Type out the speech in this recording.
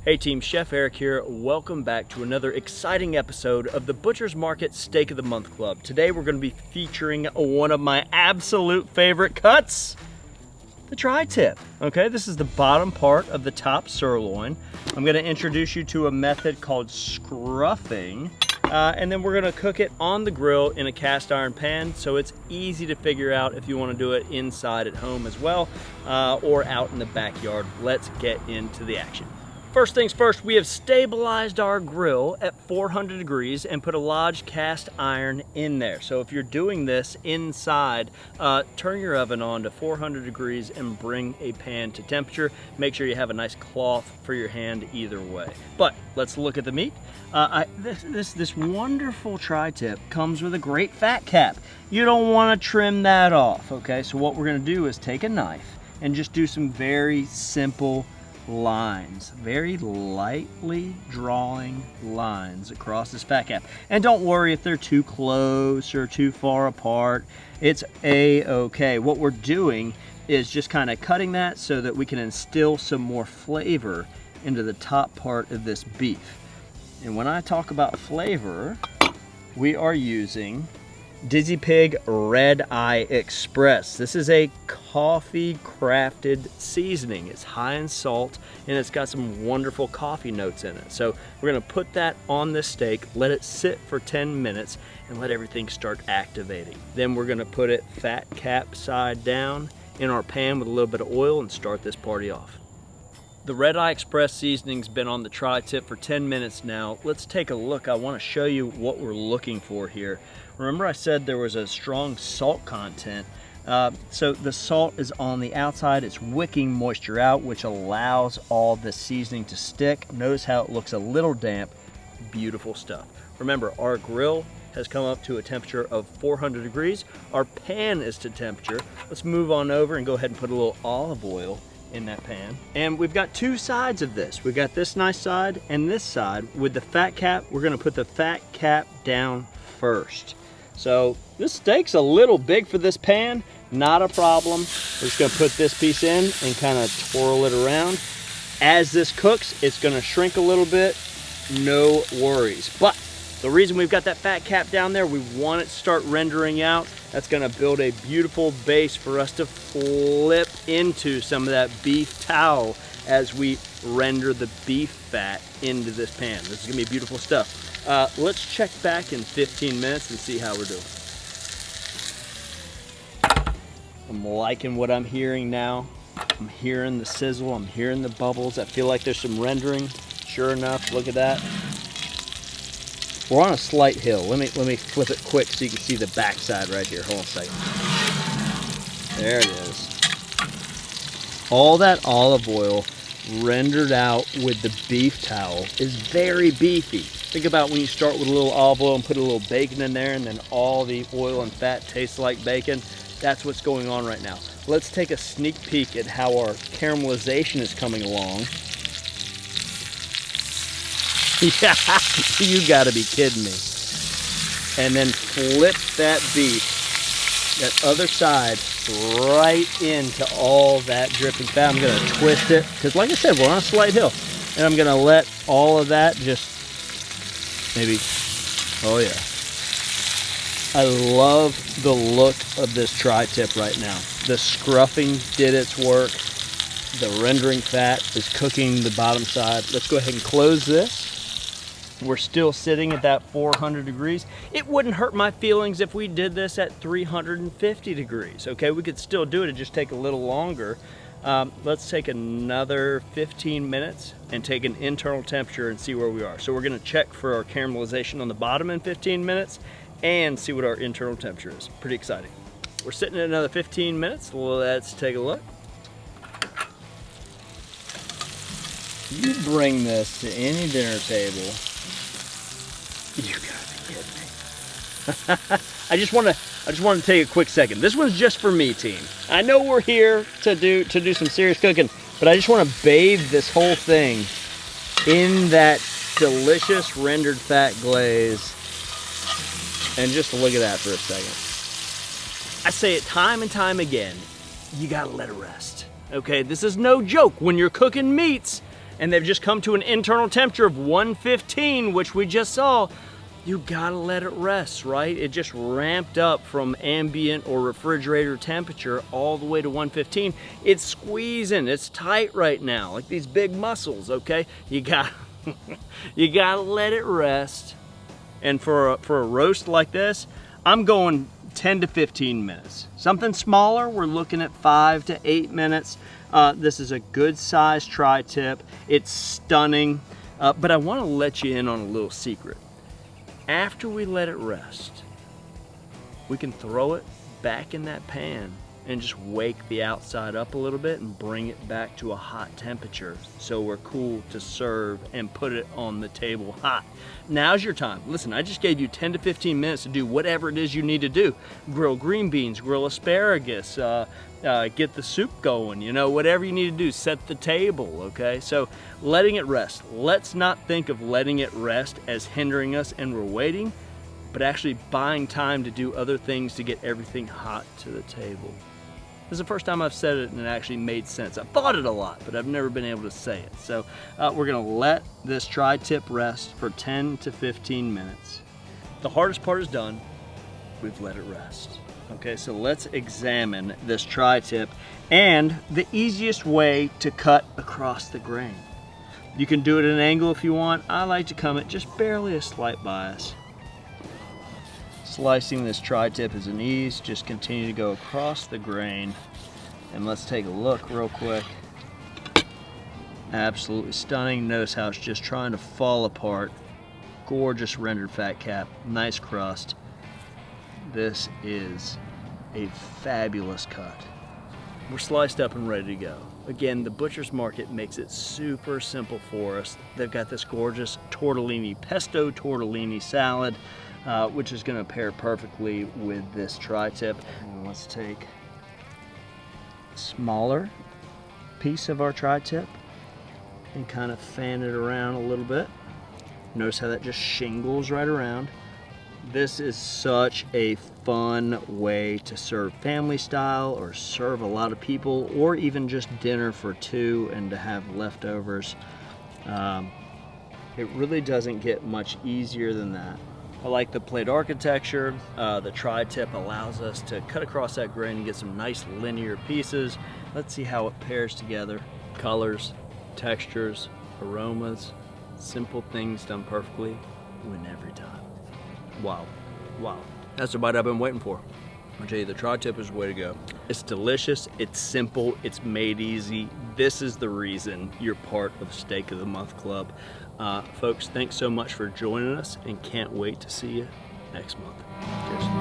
Hey team, Chef Eric here. Welcome back to another exciting episode of the Butcher's Market Steak of the Month Club. Today we're going to be featuring one of my absolute favorite cuts, the tri-tip. Okay, this is the bottom part of the top sirloin. I'm going to introduce you to a method called scruffing, and then we're going to cook it on the grill in a cast iron pan, so it's easy to figure out if you want to do it inside at home as well, or out in the backyard. Let's get into the action. First things first, we have stabilized our grill at 400 degrees and put a Lodge cast iron in there. So if you're doing this inside, turn your oven on to 400 degrees and bring a pan to temperature. Make sure you have a nice cloth for your hand either way. But let's look at the meat. This wonderful tri-tip comes with a great fat cap. You don't want to trim that off, okay? So what we're gonna do is take a knife and just do some very simple lines, very lightly drawing lines across this fat cap. And don't worry if they're too close or too far apart, it's a-okay. What we're doing is just kind of cutting that so that we can instill some more flavor into the top part of this beef. And when I talk about flavor, we are using Dizzy Pig Red Eye Express. This is a coffee crafted seasoning. It's high in salt and it's got some wonderful coffee notes in it. So we're gonna put that on this steak, let it sit for 10 minutes and let everything start activating. Then we're gonna put it fat cap side down in our pan with a little bit of oil and start this party off. The Red Eye Express seasoning's been on the tri-tip for 10 minutes now. Let's take a look. I want to show you what we're looking for here. Remember I said there was a strong salt content. So the salt is on the outside. It's wicking moisture out, which allows all the seasoning to stick. Notice how it looks a little damp. Beautiful stuff. Remember, our grill has come up to a temperature of 400 degrees. Our pan is to temperature. Let's move on over and go ahead and put a little olive oil in that pan. And we've got two sides of this. We've got this nice side and this side. With the fat cap, we're gonna put the fat cap down first. So this steak's a little big for this pan, not a problem. We're just gonna put this piece in and kind of twirl it around. As this cooks, it's gonna shrink a little bit, no worries. But the reason we've got that fat cap down there, we want it to start rendering out. That's gonna build a beautiful base for us to flip into some of that beef tallow as we render the beef fat into this pan. This is gonna be beautiful stuff. Let's check back in 15 minutes and see how we're doing. I'm liking what I'm hearing now. I'm hearing the sizzle, I'm hearing the bubbles. I feel like there's some rendering. Sure enough, look at that. We're on a slight hill. Let me flip it quick so you can see the backside right here. Hold on a second. There it is. All that olive oil rendered out with the beef tallow is very beefy. Think about when you start with a little olive oil and put a little bacon in there and then all the oil and fat tastes like bacon. That's what's going on right now. Let's take a sneak peek at how our caramelization is coming along. Yeah, you gotta be kidding me. And then flip that beef, that other side, right into all that dripping fat. I'm gonna twist it, because like I said, we're on a slight hill. And I'm gonna let all of that just maybe, oh yeah. I love the look of this tri-tip right now. The scruffing did its work. The rendering fat is cooking the bottom side. Let's go ahead and close this. We're still sitting at that 400 degrees. It wouldn't hurt my feelings if we did this at 350 degrees, okay? We could still do it, it'd just take a little longer. Let's take another 15 minutes and take an internal temperature and see where we are. So we're gonna check for our caramelization on the bottom in 15 minutes and see what our internal temperature is. Pretty exciting. We're sitting at another 15 minutes. Let's take a look. You bring this to any dinner table, you gotta be kidding me. I just want to take a quick second. This one's just for me, team. I know we're here to do some serious cooking, but I just want to bathe this whole thing in that delicious rendered fat glaze. And just look at that for a second. I say it time and time again, you gotta let it rest. Okay, this is no joke. When you're cooking meats, and they've just come to an internal temperature of 115, which we just saw, you gotta let it rest, right? It just ramped up from ambient or refrigerator temperature all the way to 115. It's squeezing, it's tight right now, like these big muscles, okay? You gotta let it rest. And for a roast like this, I'm going 10 to 15 minutes. Something smaller, we're looking at 5 to 8 minutes. This is a good size tri-tip. It's stunning, but I wanna let you in on a little secret. After we let it rest, we can throw it back in that pan and just wake the outside up a little bit and bring it back to a hot temperature so we're cool to serve and put it on the table hot. Now's your time. Listen, I just gave you 10 to 15 minutes to do whatever it is you need to do. Grill green beans, grill asparagus, get the soup going, you know, whatever you need to do, set the table, okay? So letting it rest. Let's not think of letting it rest as hindering us and we're waiting, but actually buying time to do other things to get everything hot to the table. This is the first time I've said it and it actually made sense. I've thought it a lot, but I've never been able to say it. So we're gonna let this tri-tip rest for 10 to 15 minutes. The hardest part is done. We've let it rest. Okay, so let's examine this tri-tip and the easiest way to cut across the grain. You can do it at an angle if you want. I like to come at just barely a slight bias. Slicing this tri-tip is an ease. Just continue to go across the grain. And let's take a look real quick. Absolutely stunning. Notice how it's just trying to fall apart. Gorgeous rendered fat cap, nice crust. This is a fabulous cut. We're sliced up and ready to go. Again, the Butcher's Market makes it super simple for us. They've got this gorgeous tortellini, pesto tortellini salad, which is gonna pair perfectly with this tri-tip. And let's take a smaller piece of our tri-tip and kind of fan it around a little bit. Notice how that just shingles right around. This is such a fun way to serve family style or serve a lot of people, or even just dinner for two and to have leftovers. It really doesn't get much easier than that. I like the plate architecture. The tri-tip allows us to cut across that grain and get some nice linear pieces. Let's see how it pairs together. Colors, textures, aromas, simple things done perfectly, win every time. Wow, wow. That's the bite I've been waiting for. I'll tell you, the tri-tip is the way to go. It's delicious, it's simple, it's made easy. This is the reason you're part of Steak of the Month Club. Folks, thanks so much for joining us and can't wait to see you next month. Cheers.